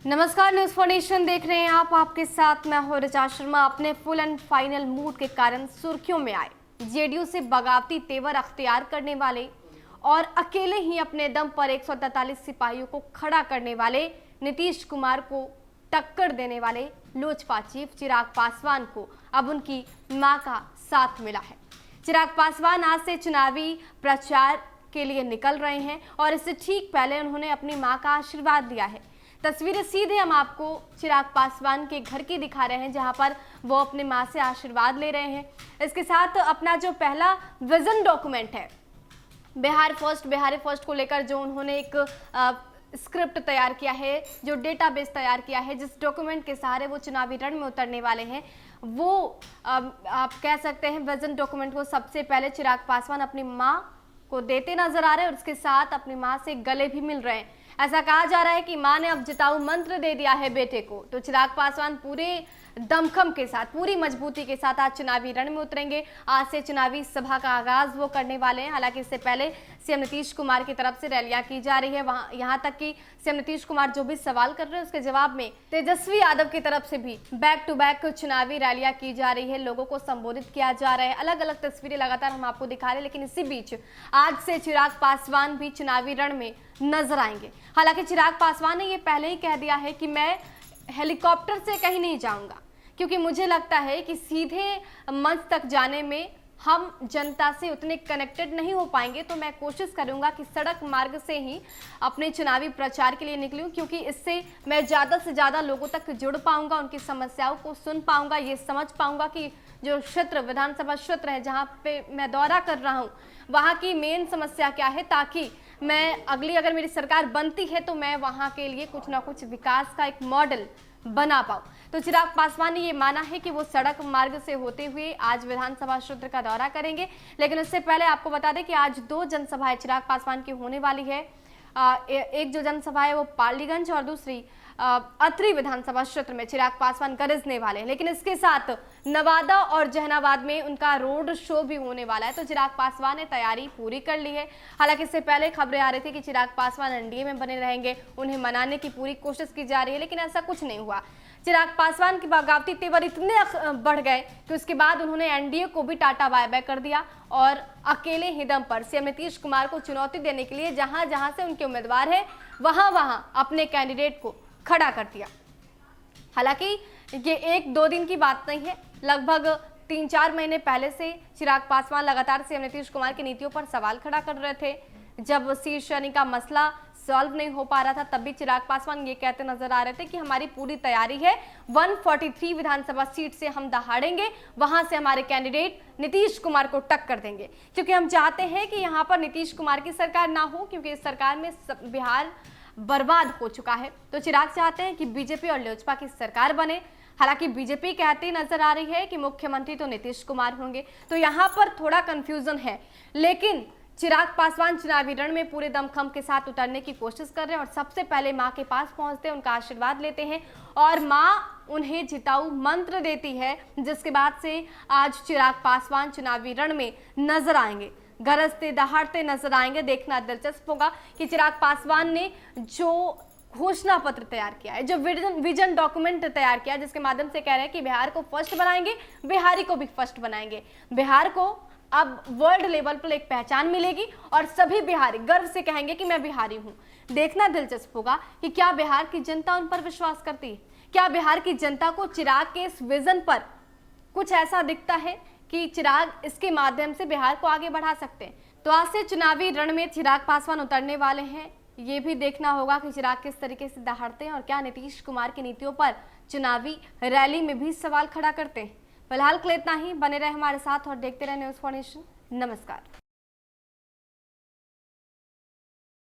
नमस्कार, news for nation देख रहे हैं आप। आपके साथ मैं हूं ऋचा शर्मा। अपने फुल एंड फाइनल मूड के कारण सुर्खियों में आए जेडीयू से बगावती तेवर अख्तियार करने वाले और अकेले ही अपने दम पर 143 सिपाहियों को खड़ा करने वाले नीतीश कुमार को टक्कर देने वाले लोजपा चीफ चिराग पासवान को अब उनकी मां का साथ मिला है। चिराग पासवान आज से चुनावी प्रचार के लिए निकल रहे हैं और इससे ठीक पहले उन्होंने अपनी मां का आशीर्वाद लिया है। तस्वीरें सीधे हम आपको चिराग पासवान के घर की दिखा रहे हैं, जहां पर वो अपने मां से आशीर्वाद ले रहे हैं। इसके साथ अपना जो पहला विजन डॉक्यूमेंट है बिहारी फर्स्ट को लेकर जो उन्होंने एक स्क्रिप्ट तैयार किया है, जो डेटाबेस तैयार किया है, जिस डॉक्यूमेंट के सहारे वो चुनावी रण में उतरने वाले हैं, वो आप कह सकते हैं विजन डॉक्यूमेंट को सबसे पहले चिराग पासवान अपनी मां को देते नजर आ रहे हैं और उसके साथ अपनी मां से गले भी मिल रहे हैं। ऐसा कहा जा रहा है कि मां ने अब जिताऊ मंत्र दे दिया है बेटे को। तो चिराग पासवान पूरे दमखम के साथ, पूरी मजबूती के साथ आज चुनावी रण में उतरेंगे। आज से चुनावी सभा का आगाज वो करने वाले हैं। हालांकि इससे पहले सीएम नीतीश कुमार की तरफ से रैलियां की जा रही है। यहाँ तक कि सीएम नीतीश कुमार जो भी सवाल कर रहे हैं उसके जवाब में तेजस्वी यादव की तरफ से भी बैक टू बैक चुनावी रैलियां की जा रही है, लोगों को संबोधित किया जा रहा है। अलग अलग तस्वीरें लगातार हम आपको दिखा रहे हैं, लेकिन इसी बीच आज से चिराग पासवान भी चुनावी रण में नजर आएंगे। हालांकि चिराग पासवान ने ये पहले ही कह दिया है कि मैं हेलीकॉप्टर से कहीं नहीं जाऊंगा, क्योंकि मुझे लगता है कि सीधे मंच तक जाने में हम जनता से उतने कनेक्टेड नहीं हो पाएंगे। तो मैं कोशिश करूंगा कि सड़क मार्ग से ही अपने चुनावी प्रचार के लिए निकलूं, क्योंकि इससे मैं ज़्यादा से ज़्यादा लोगों तक जुड़ पाऊंगा, उनकी समस्याओं को सुन पाऊंगा, ये समझ पाऊंगा कि जो क्षेत्र, विधानसभा क्षेत्र है जहाँ पे मैं दौरा कर रहा हूँ, वहाँ की मेन समस्या क्या है, ताकि मैं अगर मेरी सरकार बनती है तो मैं वहाँ के लिए कुछ ना कुछ विकास का एक मॉडल बना पाऊं। तो चिराग पासवान ने ये माना है कि वो सड़क मार्ग से होते हुए आज विधानसभा क्षेत्र का दौरा करेंगे। लेकिन उससे पहले आपको बता दें कि आज दो जनसभाएं चिराग पासवान की होने वाली है। एक जो जनसभा है वो पालीगंज और दूसरी अतरी विधानसभा क्षेत्र में चिराग पासवान गरजने वाले हैं। लेकिन इसके साथ नवादा और जहानाबाद में उनका रोड शो भी होने वाला है। तो चिराग पासवान ने तैयारी पूरी कर ली है। हालांकि इससे पहले खबरें आ रही थी कि चिराग पासवान एनडीए में बने रहेंगे, उन्हें मनाने की पूरी कोशिश की जा रही है, लेकिन ऐसा कुछ नहीं हुआ। चिराग पासवान के बगावती तेवर इतने बढ़ गए कि उसके बाद उन्होंने एनडीए को भी टाटा बाय बाय कर दिया और अकेले ही दम पर सीएम नीतीश कुमार को चुनौती देने के लिए जहां जहां से उनके उम्मीदवार है वहां वहां अपने कैंडिडेट को खड़ा कर दिया। हालांकि ये 1-2 दिन की बात नहीं है, लगभग 3-4 महीने पहले से चिराग पासवान लगातार सीएम नीतीश कुमार की नीतियों पर सवाल खड़ा कर रहे थे। जब शीर्षनी का मसला सॉल्व नहीं हो पा रहा था, तब भी चिराग पासवान ये कहते नजर आ रहे थे कि हमारी पूरी तैयारी है, 143 विधानसभा सीट से हम दहाड़ेंगे, वहां से हमारे कैंडिडेट नीतीश कुमार को टक्कर देंगे, क्योंकि हम चाहते हैं कि यहाँ पर नीतीश कुमार की सरकार ना हो, क्योंकि इस सरकार में बिहार बर्बाद हो चुका है। तो चिराग चाहते हैं कि बीजेपी और लोजपा की सरकार बने। हालांकि बीजेपी कहती नजर आ रही है कि मुख्यमंत्री तो नीतीश कुमार होंगे, तो यहाँ पर थोड़ा कंफ्यूजन है। लेकिन चिराग पासवान चुनावी रण में पूरे दमखम के साथ उतरने की कोशिश कर रहे हैं और सबसे पहले मां के पास पहुंचते हैं, उनका आशीर्वाद लेते हैं और मां उन्हें जिताऊ मंत्र देती है, जिसके बाद से आज चिराग पासवान चुनावी रण में नजर आएंगे, गरजते दहाड़ते नजर आएंगे। देखना दिलचस्प होगा कि चिराग पासवान ने जो घोषणा पत्र तैयार किया है, जो विजन डॉक्यूमेंट तैयार किया है, जिसके माध्यम से कह रहे हैं कि बिहार को फर्स्ट बनाएंगे, बिहारी को भी फर्स्ट बनाएंगे, बिहार को अब वर्ल्ड लेवल पर एक पहचान मिलेगी और सभी बिहारी गर्व से कहेंगे कि मैं बिहारी हूं। देखना दिलचस्प होगा कि क्या बिहार की जनता उन पर विश्वास करती है, क्या बिहार की जनता को चिराग के इस विजन पर कुछ ऐसा दिखता है कि चिराग इसके माध्यम से बिहार को आगे बढ़ा सकते हैं। तो आज से चुनावी रण में चिराग पासवान उतरने वाले हैं। ये भी देखना होगा कि चिराग किस तरीके से दहाड़ते हैं और क्या नीतीश कुमार की नीतियों पर चुनावी रैली में भी सवाल खड़ा करते हैं। फिलहाल के लिए इतना ही। बने रहे हमारे साथ और देखते रहे न्यूज फॉर नेशन। नमस्कार।